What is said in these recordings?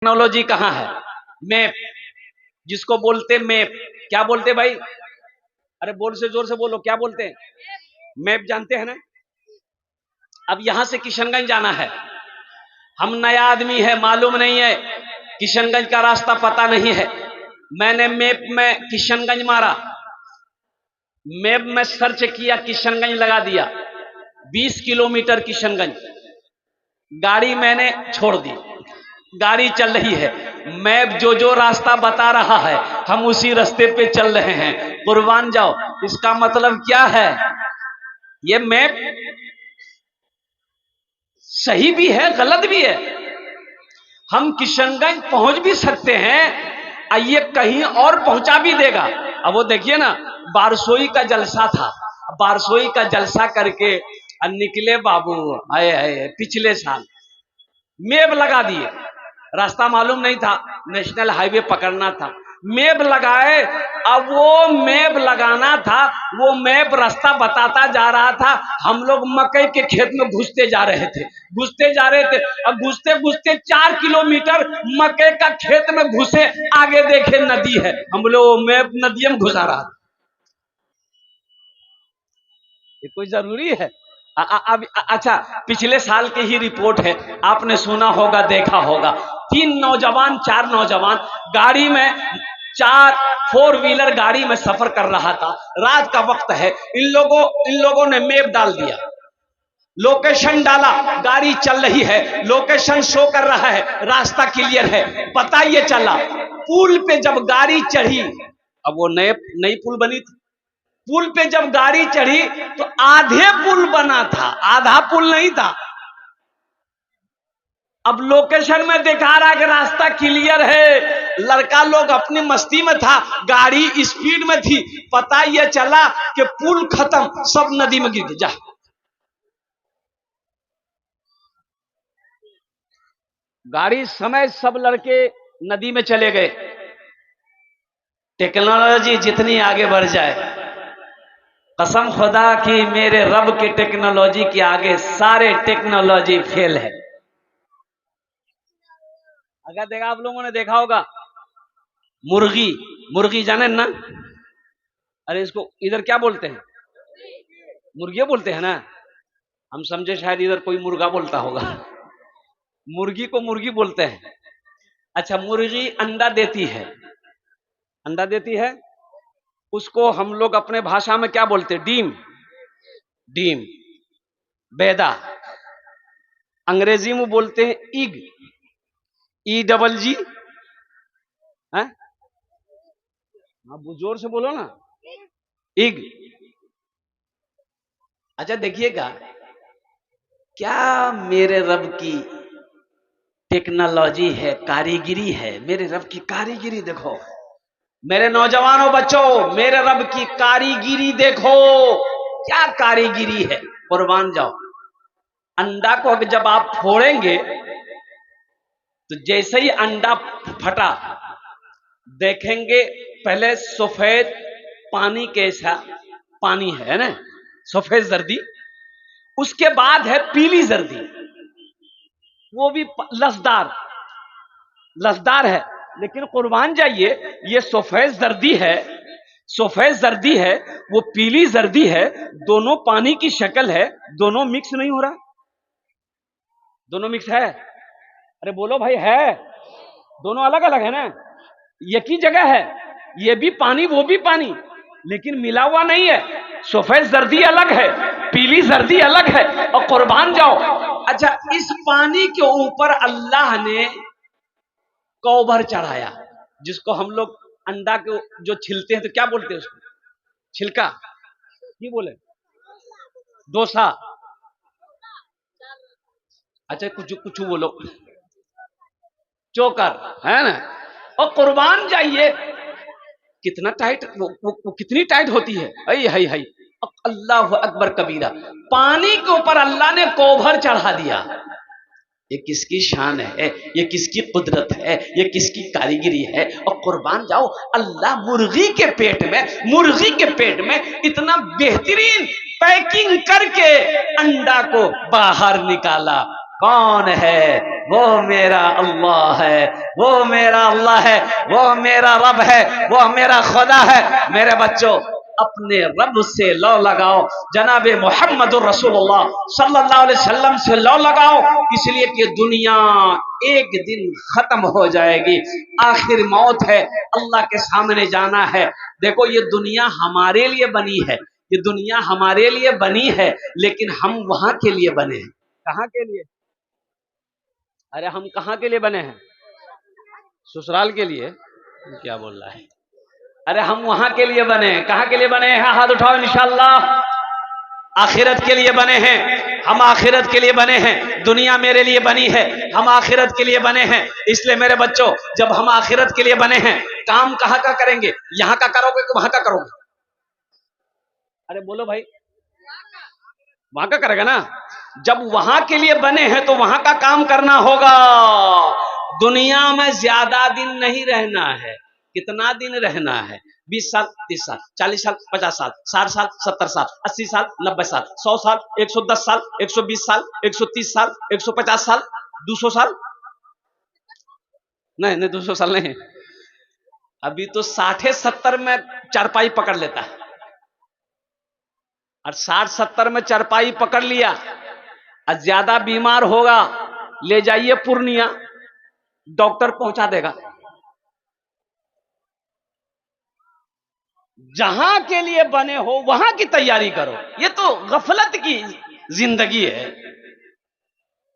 Technology कहाँ है? Map, जिसको बोलते मैप। क्या बोलते भाई? अरे बोल से जोर से बोलो, क्या बोलते हैं? मैप जानते हैं ना? अब यहां से किशनगंज जाना है, हम नया आदमी है, मालूम नहीं है, किशनगंज का रास्ता पता नहीं है। मैंने मैप में किशनगंज मारा, मैप में सर्च किया, किशनगंज लगा दिया, 20 किलोमीटर किशनगंज। गाड़ी मैंने छोड़ दी, गाड़ी चल रही है, मैप जो रास्ता बता रहा है हम उसी रास्ते पे चल रहे हैं। कुर्बान जाओ, इसका मतलब क्या है? ये मैप सही भी है, गलत भी है। हम किशनगंज पहुंच भी सकते हैं, ये कहीं और पहुंचा भी देगा। अब वो देखिए ना, बारसोई का जलसा था, बारसोई का जलसा करके निकले बाबू, आए आए पिछले साल मैप लगा दिए, रास्ता मालूम नहीं था, नेशनल हाईवे पकड़ना था, मैप लगाए। अब वो मैप लगाना था, वो मैप रास्ता बताता जा रहा था, हम लोग मकई के खेत में घुसते जा रहे थे, घुसते जा रहे थे। अब घुसते घुसते 4 किलोमीटर मकई का खेत में घुसे, आगे देखे नदी है, हम लोग मैप नदी में घुसा रहा था। ये कोई जरूरी है? अब अच्छा, पिछले साल की ही रिपोर्ट है, आपने सुना होगा, देखा होगा, 3 नौजवान 4 नौजवान गाड़ी में, 4 4 व्हीलर गाड़ी में सफर कर रहा था, रात का वक्त है, इन लोगों ने मैप डाल दिया, लोकेशन डाला, गाड़ी चल रही है, लोकेशन शो कर रहा है, रास्ता क्लियर है। पता ये चला, पुल पे जब गाड़ी चढ़ी, अब वो नई पुल बनी थी, पुल पे जब गाड़ी चढ़ी तो आधे पुल बना था, आधा पुल नहीं था। अब लोकेशन में दिखा रहा कि रास्ता क्लियर है, लड़का लोग अपनी मस्ती में था, गाड़ी स्पीड में थी, पता ये चला कि पुल खत्म, सब नदी में गिर गए। जा, गाड़ी समय सब लड़के नदी में चले गए। टेक्नोलॉजी जितनी आगे बढ़ जाए, कसम खुदा की मेरे रब की टेक्नोलॉजी के आगे सारे टेक्नोलॉजी फेल है। अगर देखा, आप लोगों ने देखा होगा, मुर्गी जाने ना? अरे इसको इधर क्या बोलते हैं? मुर्गिया बोलते हैं ना? हम समझे शायद इधर कोई मुर्गा बोलता होगा। मुर्गी को मुर्गी बोलते हैं। अच्छा, मुर्गी अंडा देती है, अंडा देती है, उसको हम लोग अपने भाषा में क्या बोलते हैं? डीम, बेदा। अंग्रेजी में बोलते हैं इग, EGG। हाँ, जोर से बोलो ना, इग। अच्छा देखिएगा, क्या मेरे रब की टेक्नोलॉजी है, कारीगिरी है, मेरे रब की कारीगिरी देखो। मेरे नौजवानों बच्चों, मेरे रब की कारीगिरी देखो, क्या कारीगिरी है, कुर्बान जाओ। अंडा को जब आप फोड़ेंगे तो जैसे ही अंडा फटा, देखेंगे पहले सफेद पानी, कैसा पानी है ना, सफेद जर्दी, उसके बाद है पीली जर्दी, वो भी लसदार है। लेकिन कुर्बान जाइए, ये सफेद जर्दी है, वो पीली जर्दी है, दोनों पानी की शक्ल है, दोनों मिक्स नहीं हो रहा, दोनों मिक्स है। अरे बोलो भाई, है? दोनों अलग अलग है ना, एक ही जगह है, ये भी पानी वो भी पानी, लेकिन मिला हुआ नहीं है। सफेद जर्दी अलग है, पीली जर्दी अलग है, और कुर्बान जाओ। अच्छा, इस पानी के ऊपर अल्लाह ने कौभर चढ़ाया, जिसको हम लोग अंडा को जो छिलते हैं तो क्या बोलते हैं उसको? छिलका ही बोले, डोसा। अच्छा, कुछ बोलो, चोकर है ना। और कुर्बान जाइए, कितना टाइट वो कितनी टाइट होती है, हाय अल्लाह अकबर कबीरा। पानी के ऊपर अल्लाह ने कौभर चढ़ा दिया। ये किसकी शान है, ये किसकी कुदरत है, ये किसकी कारीगिरी है। और कुर्बान जाओ, अल्लाह मुर्गी के पेट में इतना बेहतरीन पैकिंग करके अंडा को बाहर निकाला। कौन है? वो मेरा अल्लाह है, वो मेरा अल्लाह है, वो मेरा रब है, वो मेरा खुदा है। मेरे बच्चों, अपने रब से लौ लगाओ, जनाबे मोहम्मदुर रसूलुल्लाह सल्लल्लाहु अलैहि वसल्लम से लौ लगाओ, इसलिए कि दुनिया एक दिन खत्म हो जाएगी, आखिर मौत है, अल्लाह के सामने जाना है। देखो, ये दुनिया हमारे लिए बनी है, ये दुनिया हमारे लिए बनी है, लेकिन हम वहां के लिए बने हैं। कहाँ के लिए? अरे हम कहाँ के लिए बने हैं? ससुराल के लिए? क्या बोल रहा है? अरे हम वहां के लिए बने हैं। कहाँ के लिए बने हैं? हाथ उठाओ। इंशाअल्लाह आखिरत के लिए बने हैं। हम आखिरत के लिए बने हैं। दुनिया मेरे लिए बनी है, हम आखिरत के लिए बने हैं। इसलिए मेरे बच्चों, जब हम आखिरत के लिए बने हैं, काम कहाँ का करेंगे? यहाँ का करोगे कि वहां का करोगे? अरे बोलो भाई, वहां का करेगा ना। जब वहां के लिए बने हैं तो वहां का काम करना होगा। दुनिया में ज्यादा दिन नहीं रहना है। कितना दिन रहना है? 20 साल, 30 साल, 40 साल, 50 साल, 60 साल, 70 साल, 80 साल, 90 साल, 100 साल, 110 साल, 120 साल, 130 साल, 150 साल, 200 साल? नहीं नहीं, 200 साल नहीं। अभी तो 60-70 में चारपाई पकड़ लेता है, और 60-70 में चारपाई पकड़ लिया और ज्यादा बीमार होगा, ले जाइए पूर्णिया, डॉक्टर पहुंचा देगा। जहां के लिए बने हो वहां की तैयारी करो। ये तो गफलत की जिंदगी है।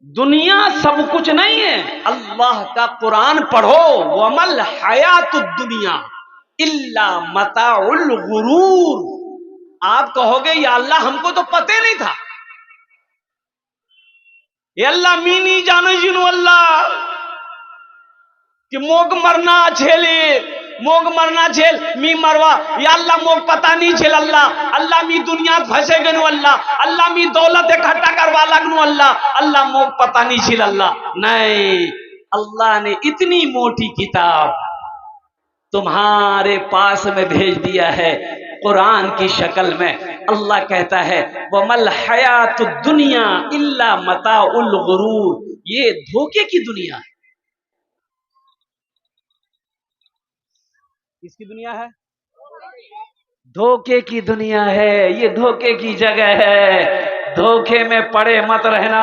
दुनिया सब कुछ नहीं है। अल्लाह का कुरान पढ़ो, वमल हयातुद दुनिया इल्ला मताउल गुरूर। आप कहोगे या अल्लाह, हमको तो पता नहीं था। ये अल्लाह मी नहीं जानो जिनो अल्लाह कि मोग मरना झेले, मोग मरना झेल मी मरवा। या अल्लाह मोग पता नहीं झेल अल्लाह, अल्लाह मी दुनिया फंसे गनु अल्लाह, अल्लाह मी दौलत इकट्ठा करवा लगनु अल्लाह, अल्लाह मोग पता नहीं झेल अल्लाह। नहीं, अल्लाह ने इतनी मोटी किताब तुम्हारे पास में भेज दिया है कुरान की शक्ल में। अल्लाह कहता है वमल हयातुद दुनिया इल्ला मताउल गुरूर। ये धोखे की दुनिया है। किसकी दुनिया है? धोखे की दुनिया है। ये धोखे की जगह है। धोखे में पड़े मत रहना।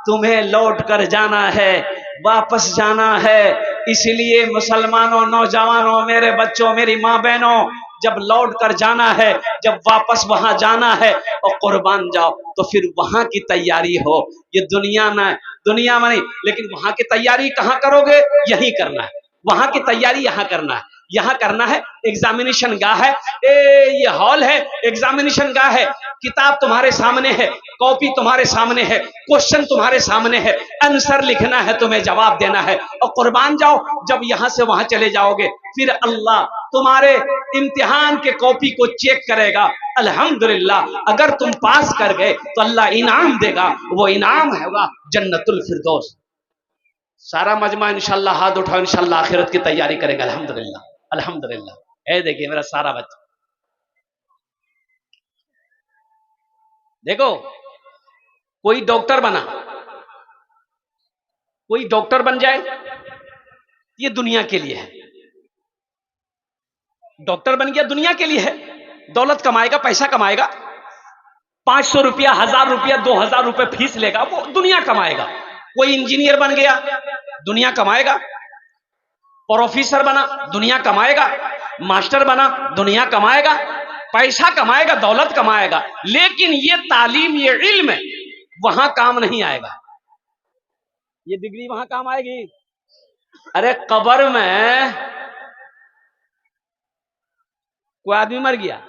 तुम्हें लौट कर जाना है, वापस जाना है। इसलिए मुसलमानों, नौजवानों, मेरे बच्चों, मेरी माँ बहनों, जब लौट कर जाना है, जब वापस वहां जाना है और कुर्बान जाओ, तो फिर वहां की तैयारी हो। ये दुनिया में नहीं, लेकिन वहां की तैयारी कहाँ करोगे? यही करना है। वहां की तैयारी यहाँ करना है। यहाँ करना है। एग्जामिनेशन गाह है, ये हॉल है, एग्जामिनेशन गाह है। किताब तुम्हारे सामने है, कॉपी तुम्हारे सामने है, क्वेश्चन तुम्हारे सामने है, आंसर लिखना है, तुम्हें जवाब देना है और कुर्बान जाओ। जब यहां से वहां चले जाओगे, फिर अल्लाह तुम्हारे इम्तिहान के कॉपी को चेक करेगा। अल्हम्दुलिल्लाह, अगर तुम पास कर गए तो अल्लाह इनाम देगा। वो इनाम होगा जन्नतुल फिरदौस। सारा मजमा इंशाल्लाह हाथ उठाओ, इंशाल्लाह आखिरत की तैयारी करेगा। अल्हम्दुलिल्लाह, अल्हम्दुलिल्लाह। ए देखिए मेरा सारा बच्चा, देखो, कोई डॉक्टर बना, कोई डॉक्टर बन जाए, ये दुनिया के लिए है। डॉक्टर बन गया, दुनिया के लिए है। दौलत कमाएगा, पैसा कमाएगा, 500 रुपया, 1000 रुपया, 2000 रुपये फीस लेगा, वो दुनिया कमाएगा। कोई इंजीनियर बन गया, दुनिया कमाएगा। प्रोफेसर बना, दुनिया कमाएगा। मास्टर बना, दुनिया कमाएगा, पैसा कमाएगा, दौलत कमाएगा। लेकिन ये तालीम, ये इल्म वहां काम नहीं आएगा। ये डिग्री वहां काम आएगी? अरे कब्र में कोई आदमी मर गया,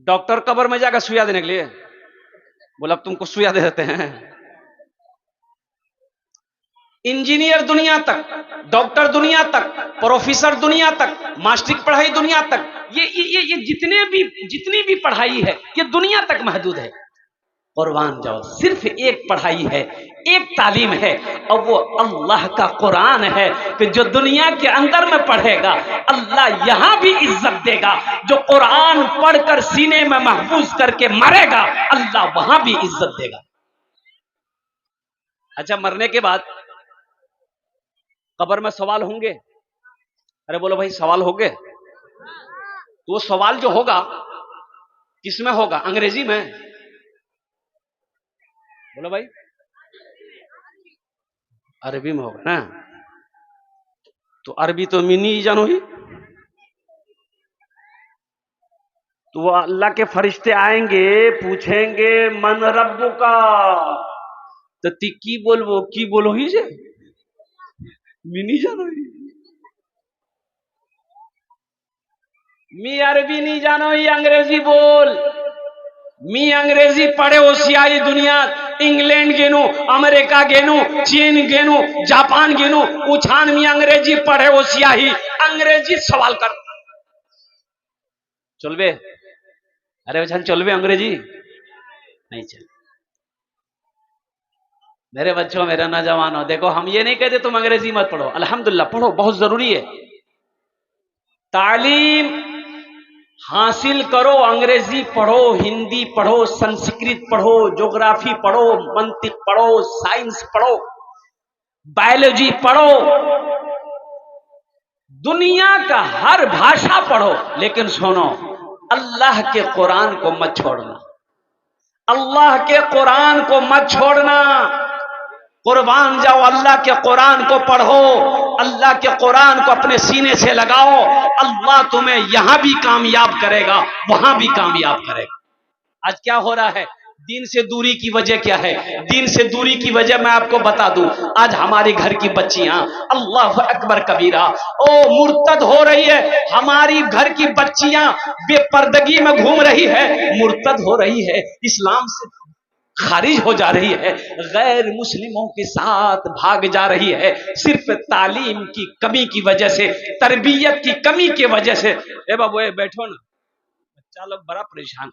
डॉक्टर कब्र में जाकर सुइया देने के लिए बोला, अब तुमको सुइया दे देते हैं। इंजीनियर दुनिया तक, डॉक्टर दुनिया तक, प्रोफेसर दुनिया तक, मास्टरिक पढ़ाई दुनिया तक, ये जितनी भी पढ़ाई है, ये दुनिया तक महदूद है। कुर्बान जाओ, सिर्फ एक पढ़ाई है, एक तालीम है, और वो अल्लाह का कुरान है कि जो दुनिया के अंदर में पढ़ेगा, अल्लाह यहां भी इज्जत देगा। जो कुरान पढ़कर सीने में महफूज करके मरेगा, अल्लाह वहां भी इज्जत देगा। अच्छा, मरने के बाद कब्र में सवाल होंगे? अरे बोलो भाई, सवाल होंगे? तो वो सवाल जो होगा किसमें होगा? अंग्रेजी में? बोलो भाई, अरबी में होगा ना? तो अरबी तो मिनी जानो ही। तो वो अल्लाह के फरिश्ते आएंगे, पूछेंगे मन रब्बु का, तो ती की बोलो ही जे मिनी जानो ही। मी अरबी नहीं जानो ही, अंग्रेजी बोल। मी अंग्रेजी पढ़े होशियारी दुनिया, इंग्लैंड गेनु, अमेरिका गेनु, चीन गेनु, जापान गेनु, उछान मी अंग्रेजी पढ़े होशियारी, अंग्रेजी सवाल कर चलबे? अरे उछान चलबे अंग्रेजी? नहीं चल। मेरे बच्चों, मेरे नौजवानों, देखो हम ये नहीं कहते तुम अंग्रेजी मत पढ़ो, अल्हम्दुलिल्लाह पढ़ो, बहुत जरूरी है। तालीम हासिल करो, अंग्रेजी पढ़ो, हिंदी पढ़ो, संस्कृत पढ़ो, ज्योग्राफी पढ़ो, मंतिक पढ़ो, साइंस पढ़ो, बायोलॉजी पढ़ो, दुनिया का हर भाषा पढ़ो, लेकिन सुनो, अल्लाह के कुरान को मत छोड़ना। अल्लाह के कुरान को मत छोड़ना। कुर्बान जाओ, अल्लाह के कुरान को पढ़ो, अल्लाह के कुरान को अपने सीने से लगाओ। अल्लाह तुम्हें यहां भी कामयाब करेगा, वहां भी कामयाब करेगा। आज क्या हो रहा है? दीन से दूरी की वजह क्या है? दीन से दूरी की वजह मैं आपको बता दूं। आज हमारे घर की बच्चियां, अल्लाह अकबर कबीरा, ओ मुर्तद हो रही है। हमारी घर की बच्चियां बेपर्दगी में घूम रही है, मुर्तद हो रही है, इस्लाम से खारिज हो जा रही है, गैर मुस्लिमों के साथ भाग जा रही है, सिर्फ तालीम की कमी की वजह से, तरबियत की कमी की वजह से। ए बाबू, ए बैठो ना, बच्चा लोग बड़ा परेशान।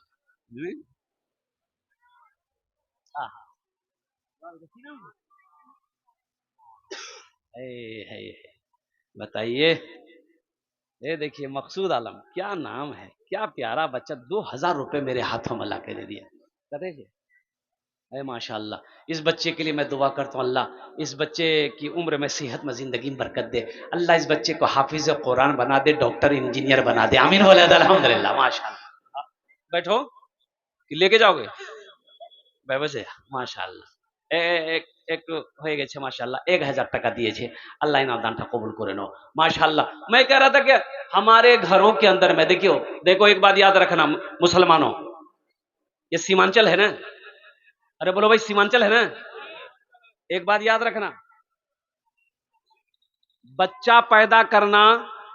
बताइए, ये देखिए मकसूद आलम, क्या नाम है, क्या प्यारा बच्चा, 2000 रुपए मेरे हाथों में ला के दे दिया। अरे माशाअल्लाह, इस बच्चे के लिए मैं दुआ करता हूँ, अल्लाह इस बच्चे की उम्र में, सेहत में, जिंदगी में बरकत दे। अल्लाह इस बच्चे को हाफिज कुरान बना दे, डॉक्टर इंजीनियर बना दे। आमीन बोले अल्हम्दुलिल्लाह। माशाअल्लाह, बैठो कि लेके जाओगे? बसे माशाअल्लाह, एक एक হয়ে গেছে माशाअल्लाह, 1000 টাকা दिए अल्लाह इनाम दान कबूल करे नो माशाअल्लाह। मैं कह रहा था कि हमारे घरों के अंदर में देखो एक बात याद रखना मुसलमानों, ये सीमांचल है ना? अरे बोलो भाई, सीमांचल है ना? एक बात याद रखना, बच्चा पैदा करना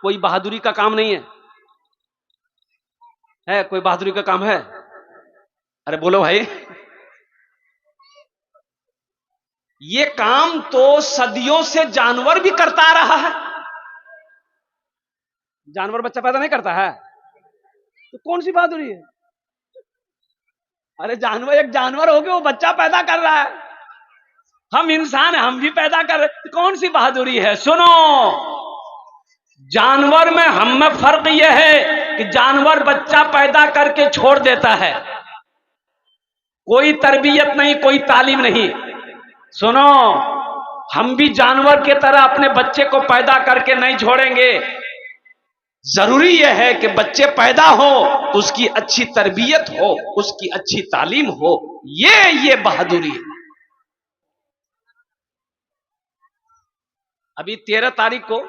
कोई बहादुरी का काम नहीं है कोई बहादुरी का काम है? अरे बोलो भाई, ये काम तो सदियों से जानवर भी करता आ रहा है। जानवर बच्चा पैदा नहीं करता है, तो कौन सी बहादुरी है? अरे जानवर, एक जानवर हो गया, वो बच्चा पैदा कर रहा है। हम इंसान हैं, हम भी पैदा कर रहे, तो कौन सी बहादुरी है? सुनो, जानवर में हम में फर्क यह है कि जानवर बच्चा पैदा करके छोड़ देता है, कोई तरबियत नहीं, कोई तालीम नहीं। सुनो, हम भी जानवर के तरह अपने बच्चे को पैदा करके नहीं छोड़ेंगे। जरूरी यह है कि बच्चे पैदा हो तो उसकी अच्छी तरबियत हो, उसकी अच्छी तालीम हो, ये बहादुरी है। अभी 13 तारीख को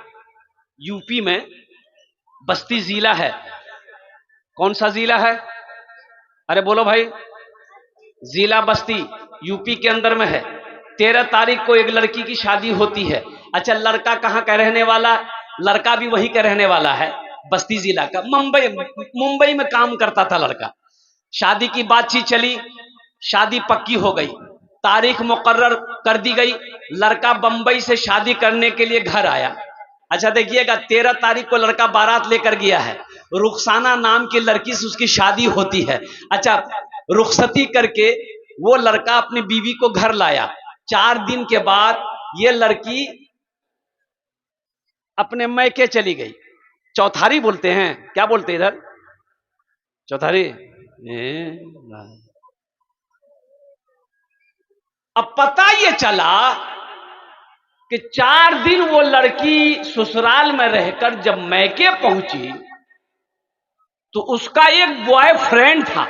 यूपी में बस्ती जिला है। कौन सा जिला है? अरे बोलो भाई, जिला बस्ती यूपी के अंदर में है। 13 तारीख को एक लड़की की शादी होती है। अच्छा, लड़का कहां का रहने वाला? लड़का भी वहीं का रहने वाला है, बस्ती जिला का। मुंबई में काम करता था लड़का। शादी की बातचीत चली, शादी पक्की हो गई, तारीख मुकर्रर कर दी गई। लड़का बंबई से शादी करने के लिए घर आया। अच्छा देखिएगा, 13 तारीख को लड़का बारात लेकर गया है। रुखसाना नाम की लड़की से उसकी शादी होती है। अच्छा, रुखसती करके वो लड़का अपनी बीवी को घर लाया। 4 दिन के बाद ये लड़की अपने मैके चली गई। चौथारी बोलते हैं, क्या बोलते हैं इधर? चौथारी। अब पता ये चला कि 4 दिन वो लड़की ससुराल में रहकर जब मैके पहुंची तो उसका एक बॉयफ्रेंड था।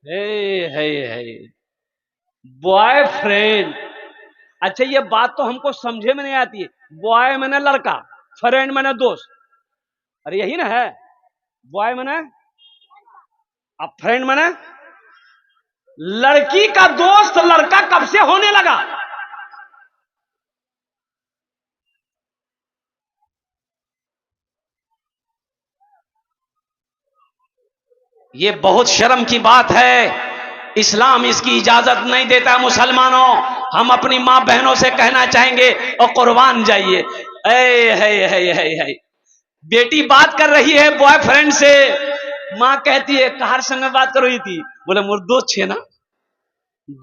है बॉयफ्रेंड। अच्छा, ये बात तो हमको समझे में नहीं आती है। बॉय मैंने लड़का, फ्रेंड मैंने दोस्त, अरे यही ना है। बॉय मैंने, अब फ्रेंड मैंने लड़की का दोस्त लड़का कब से होने लगा? ये बहुत शर्म की बात है। इस्लाम इसकी इजाजत नहीं देता। मुसलमानों, हम अपनी मां बहनों से कहना चाहेंगे और कुर्बान जाइए। है बेटी बात कर रही है बॉयफ्रेंड से, मां कहती है कहार संग बात कर रही थी? बोले मोर दोस्त छे ना।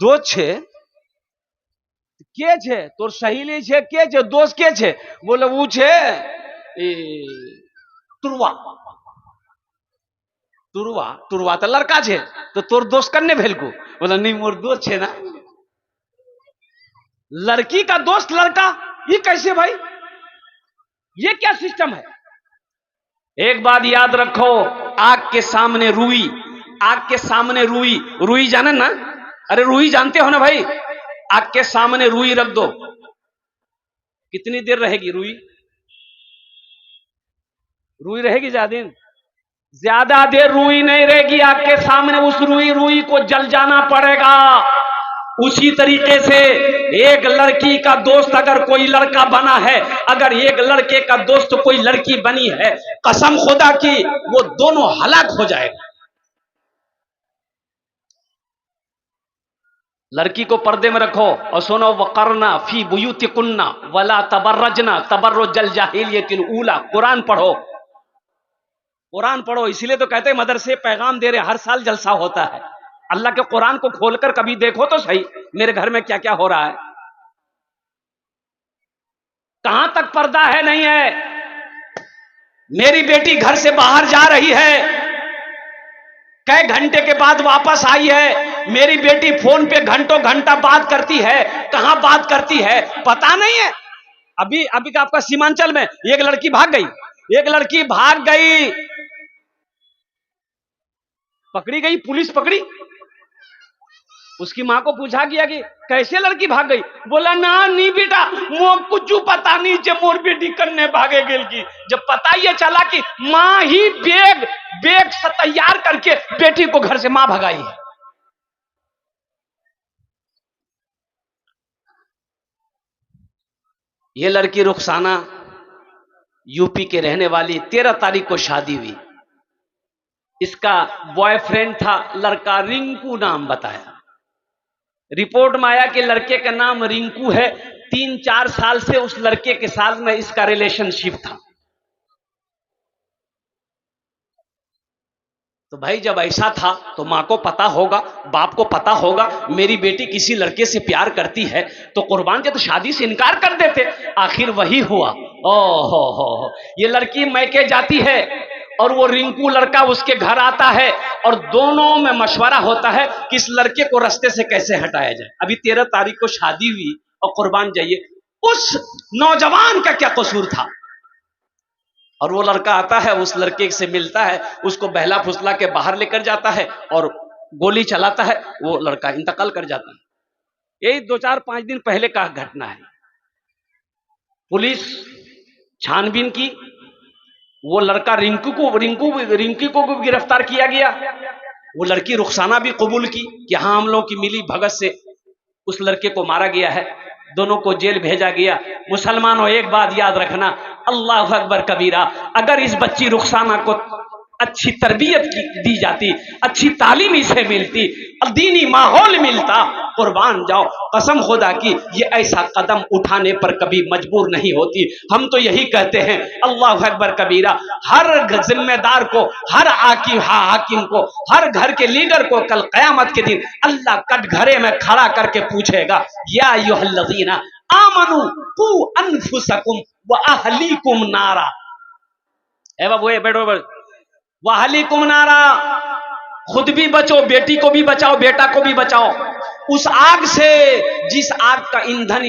दोस्त छे के छे? तोर सहेली छे के छे? दोस्त के छे? बोले वो छे तुरवा। तुरवा तुरवा तो लड़का छे, तो तोर दोस्त कन्ने भेल को? बोला नहीं मोर दोस्त छे ना। लड़की का दोस्त लड़का, ये कैसे भाई? ये क्या सिस्टम है? एक बात याद रखो, आग के सामने रुई, आग के सामने रुई, रुई जाने ना? अरे रुई जानते हो ना भाई? आग के सामने रुई रख दो, कितनी देर रहेगी रुई? रुई रहेगी ज्यादा दिन? ज्यादा देर रुई नहीं रहेगी आग के सामने। उस रुई को जल जाना पड़ेगा। उसी तरीके से एक लड़की का दोस्त अगर कोई लड़का बना है, अगर एक लड़के का दोस्त कोई लड़की बनी है, कसम खुदा की वो दोनों हलाक हो जाएगा। लड़की को पर्दे में रखो और सुनो, वकरना फी बुयूतिकुन्ना वला तबर्रजना तबर्रुजल जाहिलियतिल ऊला। कुरान पढ़ो, कुरान पढ़ो। इसलिए तो कहते हैं मदरसे पैगाम दे रहे, हर साल जलसा होता है। अल्लाह के कुरान को खोलकर कभी देखो तो सही, मेरे घर में क्या क्या हो रहा है, कहां तक पर्दा है नहीं है। मेरी बेटी घर से बाहर जा रही है, कई घंटे के बाद वापस आई है। मेरी बेटी फोन पे घंटों घंटा बात करती है, कहां बात करती है पता नहीं है। अभी अभी का आपका सीमांचल में एक लड़की भाग गई, एक लड़की भाग गई, पकड़ी गई, पुलिस पकड़ी। उसकी मां को पूछा गया कि कैसे लड़की भाग गई? बोला ना नहीं बेटा, मो कुछ पता नहीं जे मोर बेटी करने भागे गेल की। जब पता ये चला कि मां ही बैग बैग से तैयार करके बेटी को घर से मां भगाई है। ये लड़की रुखसाना यूपी के रहने वाली, 13 तारीख को शादी हुई। इसका बॉयफ्रेंड था लड़का, रिंकू नाम बताया। रिपोर्ट में आया कि लड़के का नाम रिंकू है। 3-4 साल से उस लड़के के साथ में इसका रिलेशनशिप था। तो भाई जब ऐसा था तो मां को पता होगा, बाप को पता होगा मेरी बेटी किसी लड़के से प्यार करती है, तो कुर्बान के तो शादी से इनकार कर देते। आखिर वही हुआ। हो ये लड़की मैके जाती है और वो रिंकू लड़का उसके घर आता है और दोनों में मशवरा होता है कि इस लड़के को रास्ते से कैसे हटाया जाए। अभी 13 तारीख को शादी हुई और कुर्बान जाइए उस नौजवान का क्या कसूर था। और वो लड़का आता है, उस लड़के से मिलता है, उसको बहला फुसला के बाहर लेकर जाता है और गोली चलाता है। वो लड़का इंतकाल कर जाता है। यही 2-4-5 दिन पहले का घटना है। पुलिस छानबीन की, वो लड़का रिंकू को भी गिरफ्तार किया गया। वो लड़की रुखसाना भी कबूल की कि हाँ हम लोगों की मिली भगत से उस लड़के को मारा गया है। दोनों को जेल भेजा गया। मुसलमानों एक बात याद रखना, अल्लाह अकबर कबीरा, अगर इस बच्ची रुखसाना को अच्छी तरबियत दी जाती, अच्छी तालीम इसे मिलती, दीनी माहौल मिलता, कुर्बान जाओ कसम खुदा की ये ऐसा कदम उठाने पर कभी मजबूर नहीं होती। हम तो यही कहते हैं अल्लाह अकबर कबीरा, हर जिम्मेदार को, हर हाकिम को, हर घर के लीडर को कल कयामत के दिन अल्लाह कटघरे में खड़ा करके पूछेगा, या अय्युहल्लज़ीना आमनू कू अनफुसकुम व अहलीकुम नारा। ए बाबू बैठो, वाहलीकुम नारा, खुद भी बचो, बेटी को भी बचाओ, बेटा को भी बचाओ। उस आग से जिस आग का ईंधन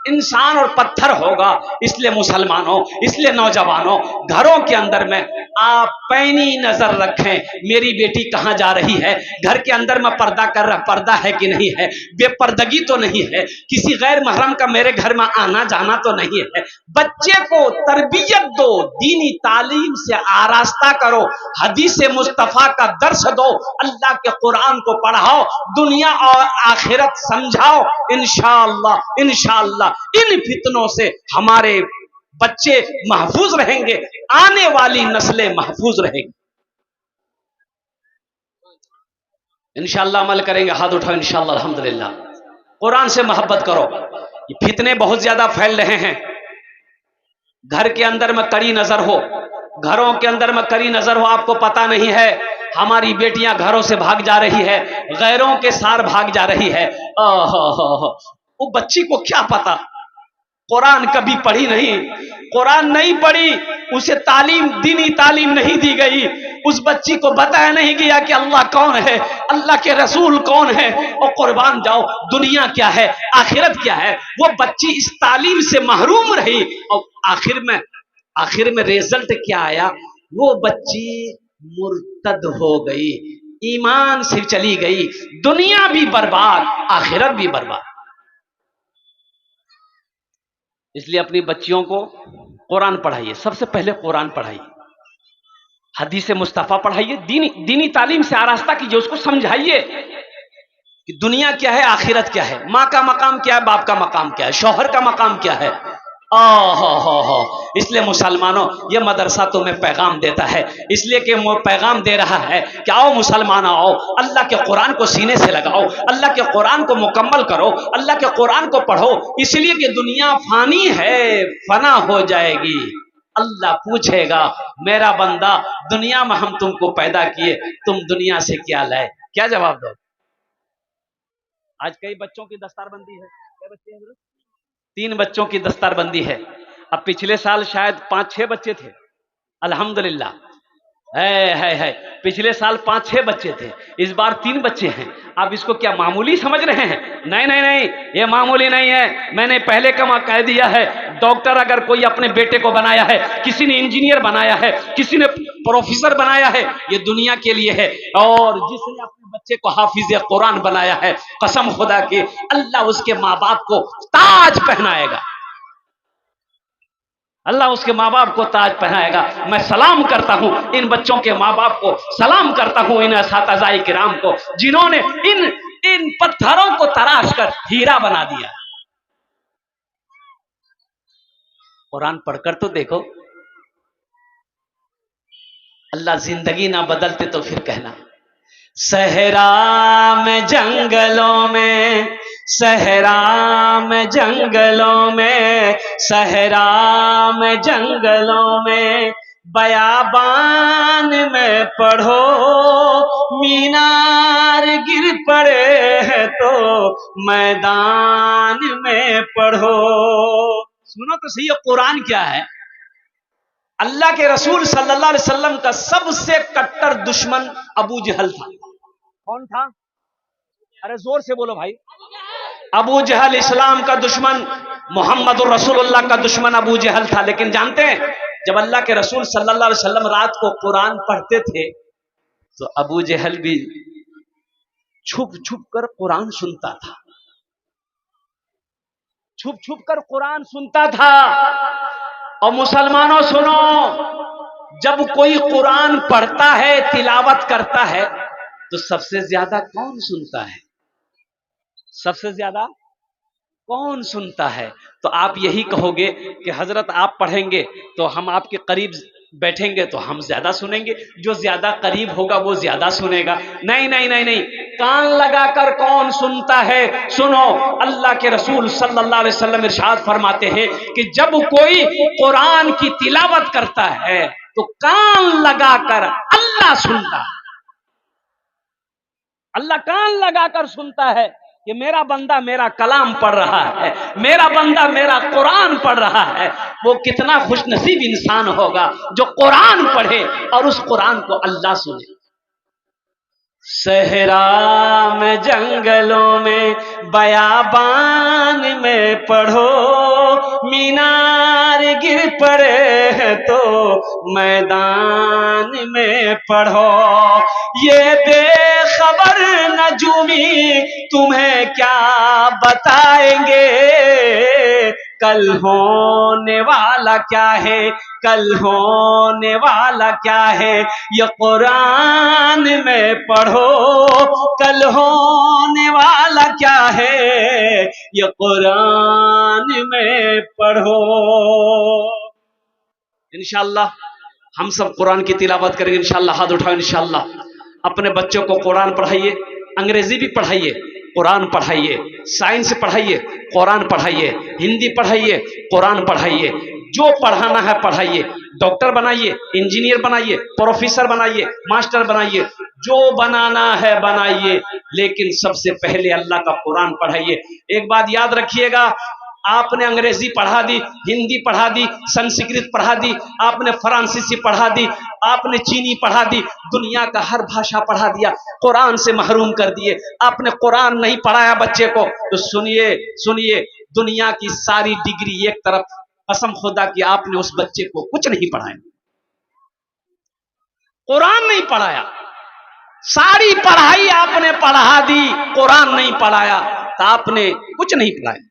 इंसान और पत्थर होगा। इसलिए मुसलमानों, इसलिए नौजवानों, घरों के अंदर में आप पैनी नजर रखें, मेरी बेटी कहां जा रही है, घर के अंदर में पर्दा है कि नहीं है, बेपर्दगी तो नहीं है, किसी गैर महरम का मेरे घर में आना जाना तो नहीं है। बच्चे को तरबियत दो, दीनी तालीम से आरास्ता करो, हदीस मुस्तफा का दर्स दो, अल्लाह के कुरान को पढ़ाओ, दुनिया और आखिरत समझाओ। इंशाअल्लाह इंशाअल्लाह इन फितनों से हमारे बच्चे महफूज रहेंगे, आने वाली नस्लें महफूज रहेंगी। इंशाअल्लाह अमल करेंगे। हाथ उठाओ इंशाअल्लाह। अल्हम्दुलिल्लाह। कुरान से मोहब्बत करो। ये फितने बहुत ज्यादा फैल रहे हैं। घर के अंदर में कड़ी नजर हो, घरों के अंदर में कड़ी नजर हो, आपको पता नहीं है हमारी बेटियां घरों से भाग जा रही है, गैरों के सार भाग जा रही है। वो बच्ची को क्या पता, कुरान कभी पढ़ी नहीं, कुरान नहीं पढ़ी, उसे तालीम, दीनी तालीम नहीं दी गई, उस बच्ची को बताया नहीं गया कि अल्लाह कौन है, अल्लाह के रसूल कौन है, और कुर्बान जाओ दुनिया क्या है, आखिरत क्या है। वो बच्ची इस तालीम से महरूम रही और आखिर में रिजल्ट क्या आया, वो बच्ची मुर्तद हो गई, ईमान से चली गई, दुनिया भी बर्बाद, आखिरत भी बर्बाद। इसलिए अपनी बच्चियों को कुरान पढ़ाइए, सबसे पहले कुरान पढ़ाइए, हदीस मुस्तफा पढ़ाइए, दीनी तालीम से आरास्ता कीजिए, उसको समझाइए कि दुनिया क्या है, आखिरत क्या है, माँ का मकाम क्या है, बाप का मकाम क्या है, शौहर का मकाम क्या है। इसलिए मुसलमानों, ये मदरसा तुम्हें पैगाम देता है, इसलिए कि वो पैगाम दे रहा है कि आओ मुसलमान, आओ अल्लाह के कुरान को सीने से लगाओ, अल्लाह के कुरान को मुकम्मल करो, अल्लाह के कुरान को पढ़ो, इसलिए कि दुनिया फानी है, फना हो जाएगी। अल्लाह पूछेगा, मेरा बंदा, दुनिया में हम तुमको पैदा किए, तुम दुनिया से क्या लाए, क्या जवाब दो। आज कई बच्चों की दस्तारबंदी है, क्या बच्चे हैं? 3 बच्चों की दस्तारबंदी है। अब पिछले साल शायद 5-6 बच्चे थे, अल्हम्दुलिल्लाह है पिछले साल 5-6 बच्चे थे, इस बार 3 बच्चे हैं। आप इसको क्या मामूली समझ रहे हैं? नहीं नहीं नहीं, ये मामूली नहीं है। मैंने पहले कह दिया है, डॉक्टर अगर कोई अपने बेटे को बनाया है, किसी ने इंजीनियर बनाया है, किसी ने प्रोफेसर बनाया है, ये दुनिया के लिए है। और जिसने अपने बच्चे को हाफिज कुरान बनाया है, कसम खुदा की, अल्लाह उसके माँ बाप को ताज पहनाएगा, अल्लाह उसके माँ बाप को ताज पहनाएगा। मैं सलाम करता हूं इन बच्चों के माँ बाप को, सलाम करता हूं इन असातिज़ाए किराम को, जिन्होंने इन पत्थरों को तराश कर हीरा बना दिया। कुरान पढ़कर तो देखो। अल्लाह जिंदगी ना बदलते तो फिर कहना। सहरा में जंगलों में, सहरा में जंगलों में, सहरा में जंगलों में, बयाबान में पढ़ो, मीनार गिर पड़े हैं तो मैदान में पढ़ो। सुनो तो सही, कुरान क्या है। अल्लाह के रसूल सल्लल्लाहु अलैहि वसल्लम का सबसे कट्टर दुश्मन अबू जहल था। कौन था? अरे जोर से बोलो भाई। अबू जहल इस्लाम का दुश्मन, मोहम्मद रसूलुल्लाह का दुश्मन अबू जहल था। लेकिन जानते हैं, जब अल्लाह के रसूल सल्लल्लाहु अलैहि वसल्लम रात को कुरान पढ़ते थे तो अबू जहल भी छुप छुप कर कुरान सुनता था, छुप छुप कर कुरान सुनता था। और मुसलमानों सुनो, जब कोई कुरान पढ़ता है, तिलावत करता है, तो सबसे ज्यादा कौन सुनता है? सबसे ज्यादा कौन सुनता है? तो आप यही कहोगे कि हजरत आप पढ़ेंगे तो हम आपके करीब बैठेंगे तो हम ज्यादा सुनेंगे, जो ज्यादा करीब होगा वो ज्यादा सुनेगा। नहीं नहीं नहीं नहीं, कान लगाकर कौन सुनता है? सुनो, अल्लाह के रसूल सल्लल्लाहु अलैहि वसल्लम इरशाद फरमाते हैं कि जब कोई कुरान की तिलावत करता है तो कान लगाकर अल्लाह सुनता है। अल्लाह कान लगाकर सुनता है कि मेरा बंदा मेरा कलाम पढ़ रहा है, मेरा बंदा मेरा कुरान पढ़ रहा है। वो कितना खुशनसीब इंसान होगा जो कुरान पढ़े और उस कुरान को अल्लाह सुने। सहरा में, जंगलों में, बयाबान में पढ़ो, मीनार गिर पड़े हैं तो मैदान में पढ़ो। ये बेखबर नजूमी तुम्हें क्या बताएंगे, कल होने वाला क्या है, कल होने वाला क्या है, ये कुरान में पढ़ो, कल होने वाला क्या है, ये कुरान में पढ़ो। इंशाअल्लाह हम सब कुरान की तिलावत करेंगे इंशाअल्लाह। हाथ उठाओ इंशाअल्लाह। अपने बच्चों को कुरान पढ़ाइए, अंग्रेजी भी पढ़ाइए, कुरान पढ़ाइए, साइंस पढ़ाइए, कुरान पढ़ाइए, हिंदी पढ़ाइए, कुरान पढ़ाइए, जो पढ़ाना है पढ़ाइए। डॉक्टर बनाइए, इंजीनियर बनाइए, प्रोफेसर बनाइए, मास्टर बनाइए, जो बनाना है बनाइए, लेकिन सबसे पहले अल्लाह का कुरान पढ़ाइए। एक बात याद रखिएगा, आपने अंग्रेजी पढ़ा दी, हिंदी पढ़ा दी, संस्कृत पढ़ा दी, आपने फ्रांसीसी पढ़ा दी, आपने चीनी पढ़ा दी, दुनिया का हर भाषा पढ़ा दिया, कुरान से महरूम कर दिए। आपने कुरान नहीं पढ़ाया बच्चे को तो सुनिए सुनिए, दुनिया की सारी डिग्री एक तरफ, कसम खुदा कि आपने उस बच्चे को कुछ नहीं पढ़ाया, कुरान नहीं पढ़ाया, सारी पढ़ाई आपने पढ़ा दी, कुरान नहीं पढ़ाया तो आपने कुछ नहीं पढ़ाया।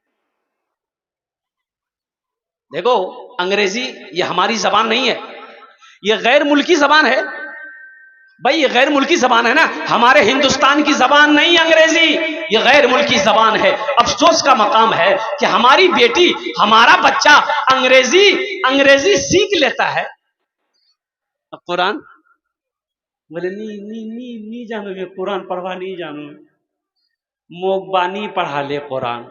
देखो, अंग्रेजी ये हमारी जबान नहीं है, ये गैर मुल्की जबान है भाई, ये गैर मुल्की जबान है ना, हमारे हिंदुस्तान की जबान नहीं अंग्रेजी, ये गैर मुल्की जबान है। अफसोस का मकाम है कि हमारी बेटी, हमारा बच्चा अंग्रेजी सीख लेता है, कुरान बोले नी नी नी नी जानू, मैं कुरान पढ़वा नहीं जानू, मोगबानी पढ़ा ले कुरान।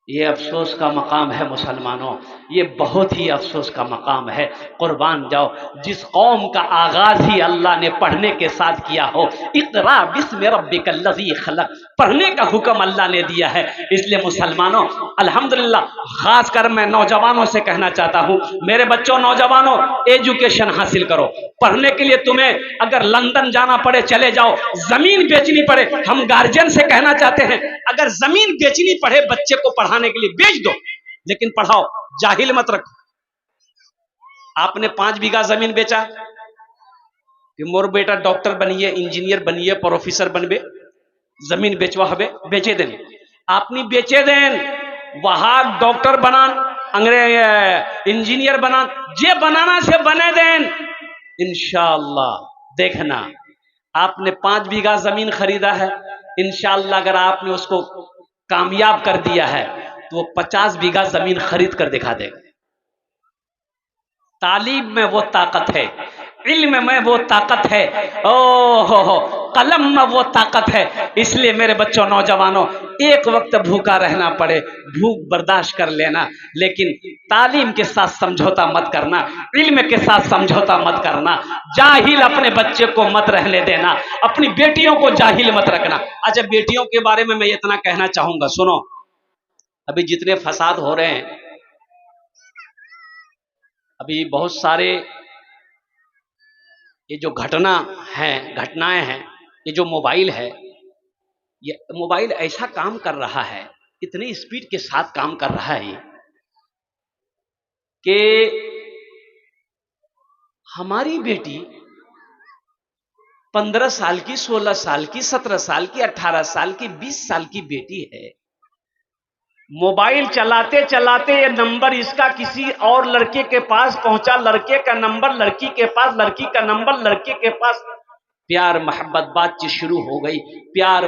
ये अफसोस का मकाम है मुसलमानों, ये बहुत ही अफसोस का मकाम है। कुर्बान जाओ, जिस कौम का आगाज ही अल्लाह ने पढ़ने के साथ किया हो, इक़रा बिस्मि रब्बिकल लज़ी खलक़, पढ़ने का हुक्म अल्लाह ने दिया है। इसलिए मुसलमानों, अल्हम्दुलिल्लाह, खास कर मैं नौजवानों से कहना चाहता हूँ, मेरे बच्चों, नौजवानों, एजुकेशन हासिल करो। पढ़ने के लिए तुम्हें अगर लंदन जाना पड़े चले जाओ, जमीन बेचनी पड़े, हम गार्जियन से कहना चाहते हैं, अगर जमीन बेचनी पड़े बच्चे को पढ़ाने के लिए बेच दो, लेकिन पढ़ाओ, जाहिल मत रखो। आपने 5 बीघा जमीन बेचा कि मोर बेटा डॉक्टर बनिए, इंजीनियर बनिए, प्रोफेसर बनबे, जमीन बेचवा हबे, बेचे देन, आपने बेचे देन, वहां डॉक्टर बनान, अंग्रेज इंजीनियर बनान, जे बनाना से बने देन, इंशाअल्लाह देखना। आपने 5 बीघा जमीन खरीदा है, इंशाअल्लाह अगर आपने उसको कामयाब कर दिया है तो वो 50 बीघा जमीन खरीद कर दिखा देगा। तालीम में वो ताकत है, इल्म में वो ताकत है, हो कलम में वो ताकत है। इसलिए मेरे बच्चों, नौजवानों, एक वक्त भूखा रहना पड़े, भूख बर्दाश्त कर लेना, लेकिन तालीम के साथ समझौता मत करना, इल्म के साथ समझौता मत करना, जाहिल अपने बच्चे को मत रहने देना, अपनी बेटियों को जाहिल मत रखना। अच्छा, बेटियों के बारे में मैं इतना कहना चाहूंगा, सुनो, अभी जितने फसाद हो रहे हैं, अभी बहुत सारे ये जो घटनाएं हैं, ये जो मोबाइल है, ये मोबाइल ऐसा काम कर रहा है, इतनी स्पीड के साथ काम कर रहा है कि हमारी बेटी 15 साल की, 16 साल की, 17 साल की, 18 साल की, 20 साल की बेटी है, मोबाइल चलाते चलाते ये नंबर इसका किसी और लड़के के पास पहुंचा, लड़के का नंबर लड़की के पास, लड़की का नंबर लड़के के पास, प्यार मोहब्बत बातचीत शुरू हो गई, प्यार,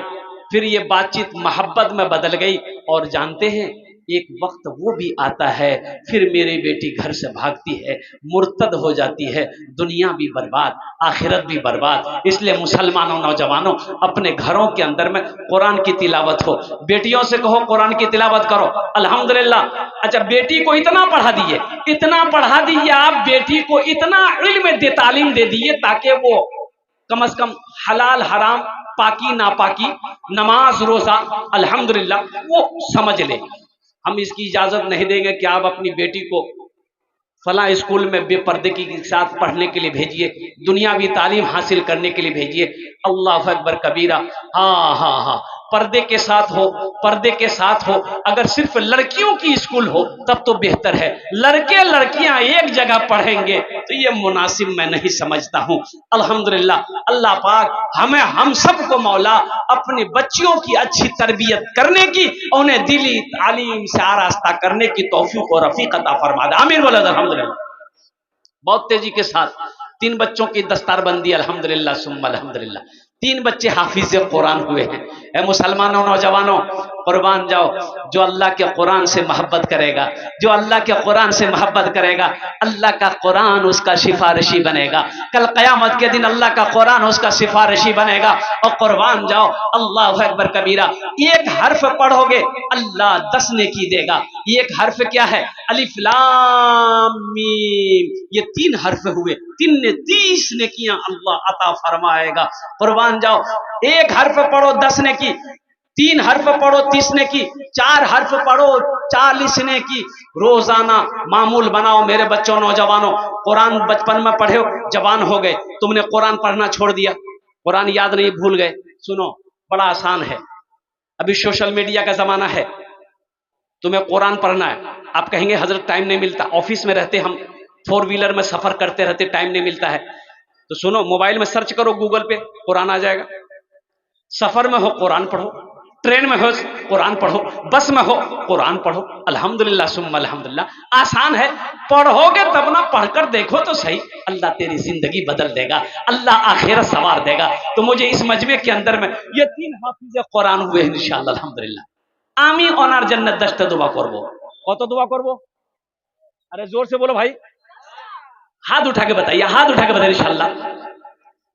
फिर ये बातचीत मोहब्बत में बदल गई। और जानते हैं, एक वक्त वो भी आता है, फिर मेरी बेटी घर से भागती है, मुर्तद हो जाती है, दुनिया भी बर्बाद, आखिरत भी बर्बाद। इसलिए मुसलमानों, नौजवानों, अपने घरों के अंदर में कुरान की तिलावत हो, बेटियों से कहो कुरान की तिलावत करो, अल्हम्दुलिल्लाह। अच्छा, बेटी को इतना पढ़ा दिए, इतना पढ़ा दिए, आप बेटी को इतना इल्म दे, तालीम दे दिए, ताकि वो कम से कम हलाल हराम, पाकी नापाकी, नमाज रोजा, अल्हम्दुलिल्लाह वो समझ ले। हम इसकी इजाजत नहीं देंगे कि आप अपनी बेटी को फला स्कूल में बेपर्दगी के साथ पढ़ने के लिए भेजिए, दुनियावी तालीम हासिल करने के लिए भेजिए। अल्लाह अकबर कबीरा। हाँ हाँ हाँ, पर्दे के साथ हो, पर्दे के साथ हो। अगर सिर्फ लड़कियों की स्कूल हो तब तो बेहतर है, लड़के लड़कियां एक जगह पढ़ेंगे तो ये मुनासिब मैं नहीं समझता हूं। अल्हम्दुलिल्लाह, अल्लाह पाक हमें, हम सबको मौला अपनी बच्चियों की अच्छी तरबियत करने की, उन्हें दिली तालीम से आरास्ता करने की तौफीक और रफीक अता फरमा दे। आमीन बोलो अल्हम्दुलिल्लाह। बहुत तेजी के साथ 3 बच्चों की दस्तारबंदी, अल्हम्दुलिल्लाह सुम्मा अल्हम्दुलिल्लाह। 3 बच्चे हाफिज कुरान हुए हैं। ए मुसलमानों, नौजवानों, कुर्बान जाओ। जो अल्लाह के कुरान से मोहब्बत करेगा, जो अल्लाह के कुरान से मोहब्बत करेगा, अल्लाह का कुरान उसका सिफारिशी बनेगा। कल क़यामत के दिन अल्लाह का कुरान उसका सिफारिशी बनेगा। और कुर्बान जाओ, अल्लाह अकबर कबीरा। एक हर्फ पढ़ोगे अल्लाह 10 नेकी देगा। एक हर्फ क्या है? अलिफ लाम मीम। ये 3 हर्फ हुए, 3 ने 30 नेकियां अल्लाह अता फरमाएगा। कुर्बान जाओ, एक हर्फ पढ़ो 10 नेकी, 3 हर्फ पढ़ो 30 नेकी, 4 हर्फ पढ़ो 40 नेकी। रोजाना मामूल बनाओ मेरे बच्चों, नौजवानों। कुरान बचपन में पढ़े, जवान हो गए, तुमने कुरान पढ़ना छोड़ दिया, कुरान याद नहीं, भूल गए। सुनो, बड़ा आसान है। अभी सोशल मीडिया का जमाना है, तुम्हें कुरान पढ़ना है, आप कहेंगे हजरत टाइम नहीं मिलता, ऑफिस में रहते हम, 4 व्हीलर में सफर करते रहते, टाइम नहीं मिलता है। तो सुनो, मोबाइल में सर्च करो, गूगल पे कुरान आ जाएगा। सफर में हो कुरान पढ़ो, ट्रेन में हो कुरान पढ़ो, बस में हो कुरान पढ़ो। अल्हम्दुलिल्लाह सुम्मा अल्हम्दुलिल्लाह। आसान है, पढ़ोगे तब ना, पढ़कर देखो तो सही, अल्लाह तेरी जिंदगी बदल देगा, अल्लाह आखिरत सवार देगा। तो मुझे इस मजमे के अंदर में ये 3 हाफिज कुरान हुए इंशाअल्लाह अल्हम्दुलिल्लाह। आमी ओनार जन्नत दस्ते दुआ करबो। कत दुआ करबो? अरे जोर से बोलो भाई, हाथ उठा के बताइए, हाथ उठा के बताइए इंशाअल्लाह।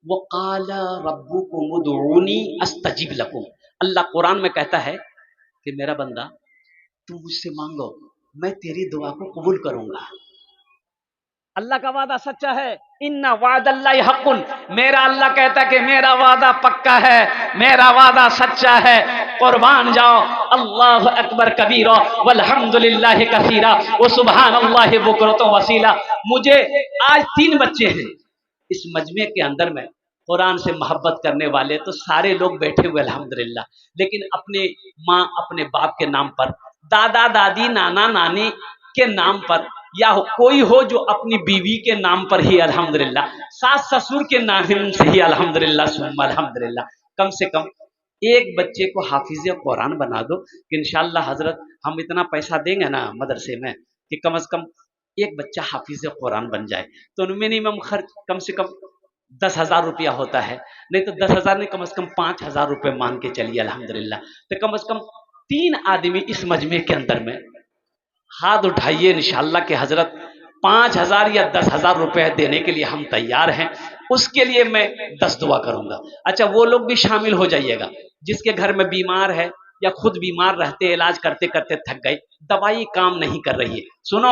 वो काला रब्बुकुम उदऊनी अस्तजिब लकुम। अल्लाह कुरान में कहता है कि मेरा बंदा, तुम मुझसे मांगो, मैं तेरी दुआ को कबूल करूंगा। अल्लाह का वादा सच्चा है। इन्ना वादल्लाहि हक़्क़ुन। मेरा अल्लाह कहता है कि मेरा वादा पक्का है, मेरा वादा सच्चा है। कुर्बान जाओ, अल्लाह अकबर कबीरा वल्हम्दुलिल्लाहि कसीरा व सुबहानल्लाहि बुकरतु वसीला। मुझे आज 3 बच्चे हैं इस मजमे के अंदर में, कुरान से मोहब्बत करने वाले तो सारे लोग बैठे हुए अल्हम्दुलिल्लाह, लेकिन अपने माँ अपने बाप के नाम पर, दादा दादी नाना नानी के नाम पर, या कोई हो जो अपनी बीवी के नाम पर ही अल्हम्दुलिल्लाह, सास ससुर के नाम से ही अल्हम्दुलिल्लाह सुम्मा अल्हम्दुलिल्लाह, कम से कम एक बच्चे को हाफिज कुरान बना दो कि इंशाअल्लाह हजरत हम इतना पैसा देंगे ना मदरसे में कि कम से कम एक बच्चा हाफिज कुरान बन जाए। तो मिनिमम खर्च कम से कम 10,000 रुपया होता है, नहीं तो 10,000 नहीं, कम से कम 5,000 रुपये मान के चलिए अल्हम्दुलिल्लाह। तो कम से कम 3 आदमी इस मजमे के अंदर में हाथ उठाइए इंशाअल्लाह कि हजरत 5,000 या 10,000 रुपये देने के लिए हम तैयार हैं, उसके लिए मैं 10 दुआ करूंगा। अच्छा, वो लोग भी शामिल हो जाइएगा जिसके घर में बीमार है या खुद बीमार रहते, इलाज करते करते थक गए, दवाई काम नहीं कर रही है। सुनो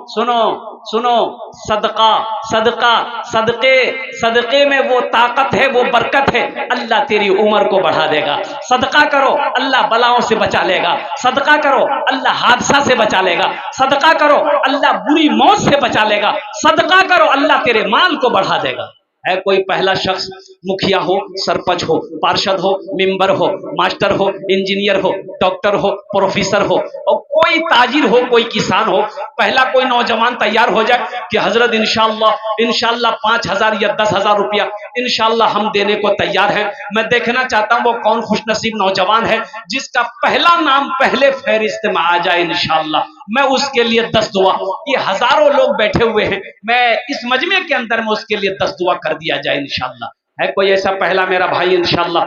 सुनो सुनो, सदका सदका, सदके सदके में वो ताकत है, वो बरकत है, अल्लाह तेरी उम्र को बढ़ा देगा। सदका करो, अल्लाह बलाओं से बचा लेगा। सदका करो, अल्लाह हादसा से बचा लेगा। सदका करो, अल्लाह बुरी मौत से बचा लेगा। सदका करो, अल्लाह तेरे माल को बढ़ा देगा। है कोई पहला शख्स, मुखिया हो, सरपंच हो, पार्षद हो, मेंबर हो, मास्टर हो, इंजीनियर हो, डॉक्टर हो, प्रोफेसर हो, और कोई ताजिर हो, कोई किसान हो, पहला कोई नौजवान तैयार हो जाए कि हजरत इंशाअल्लाह इंशाअल्लाह 5,000 या 10,000 रुपया इंशाअल्लाह हम देने को तैयार हैं। मैं देखना चाहता हूं वो कौन खुशनसीब नौजवान है जिसका पहला नाम पहले फहरिस्त में आ जाए इंशाअल्लाह। मैं उसके लिए 10 दुआ, ये हजारों लोग बैठे हुए हैं, मैं इस मजमे के अंदर में उसके लिए 10 दुआ कर दिया जाए इंशाअल्लाह। है कोई ऐसा पहला मेरा भाई इंशाअल्लाह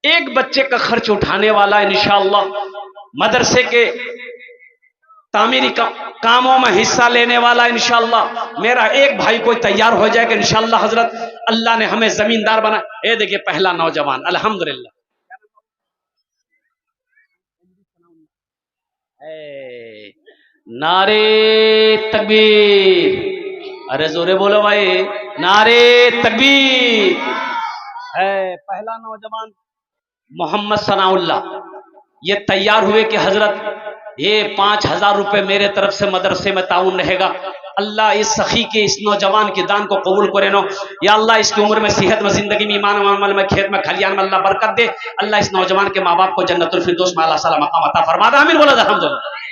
एक बच्चे का खर्च उठाने वाला इंशाअल्लाह, मदरसे के तामीरी कामों में हिस्सा लेने वाला इंशाअल्लाह, मेरा एक भाई कोई तैयार हो जाएगा इंशाअल्लाह। हजरत अल्लाह ने हमें जमींदार बना। ये देखिए पहला नौजवान अल्हम्दुलिल्लाह। नारे तकबीर, अरे जोरे बोलो भाई, नारे तकबीर। है पहला नौजवान मोहम्मद सनाउल्लाह, ये तैयार हुए कि हजरत ये 5,000 रुपए मेरे तरफ से मदरसे में ताउन रहेगा। अल्लाह इस सखी के, इस नौजवान के दान को कबूल करे नो। या अल्लाह इसकी उम्र में, सेहत में, जिंदगी में, ईमान में, अमल में, खेत में, खलियान में अल्लाह बरकत दे। अल्लाह इस नौजवान के माँ बाप को जन्नतुल फिरदौस में अल्लाह सलाम मकाम अता फरमा दे। आमीन बोला अल्हम्दुलिल्लाह।